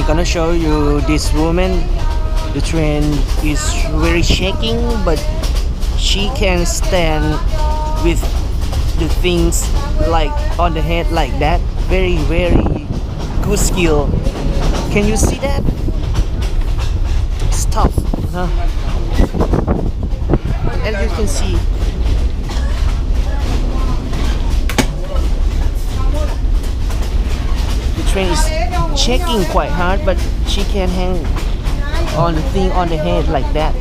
gonna show you this woman. The train is very shaking, but she can stand with the things like on the head like that. Very good skill. Can you see that? It's tough, huh? As you can see, the train is shaking quite hard, but she can hang on the thing on the head like that.